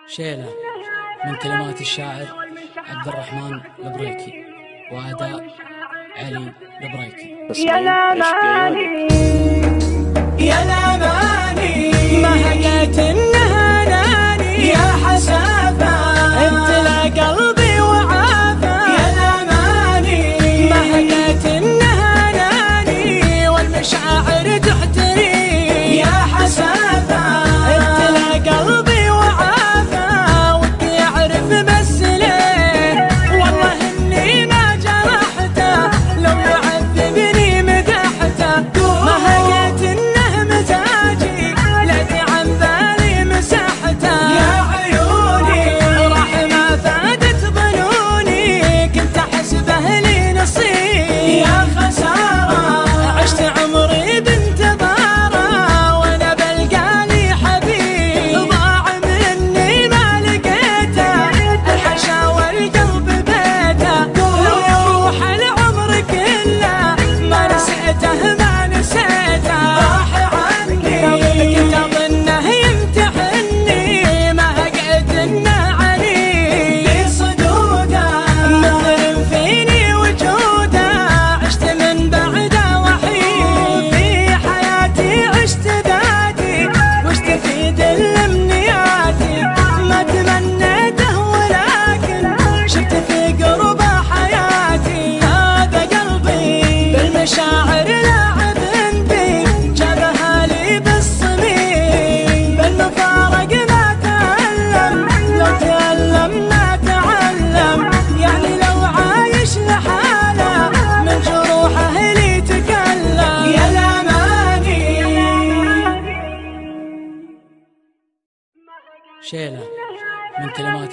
شيلة من كلمات الشاعر عبد الرحمن البريكي وأداء علي البريكي. يا الأماني يا الأماني ما هقيت إنها ناني يا حسافة ابتلى قلبي وعافى. يا الأماني ما هقيت إنها ناني والمشاعر تحتري يا حسافة ابتلى قلبي وعافى. ودي أعرف بس ليه والله إني ما جرحته لو يعذبني مدحته. ما هقيت إنه مزاجي لأني عن بالي مسحته. يا عيوني راح ما فادت ظنوني كنت أحسبه لي نصيب. يا خسارة عشت عمري بانتظاره وأنا بلقى لي حبيب. ضاع مني ما لقيته الحشا والقلب بيته. لو يروح العمر كله ما نسيته ما نسيته. راح عني كنت أظنه يمتحني ما هقيت إنه عنيد. في صدوده مثل فيني وجوده عشت من بعده وحيد. في حياتي عشت ذاتي وش تفيد الأمنياتي. ما تمنيته ولكن شفت في قربه حياتي. هذا قلبي بالمشاعر لاعب بي جابها لي بالصميم. بالمفارق ما تألم لو تألم ما تعلم. يعني لو عايش لحاله من جروحه لي تكلم. يا الأماني شيلة من كلمات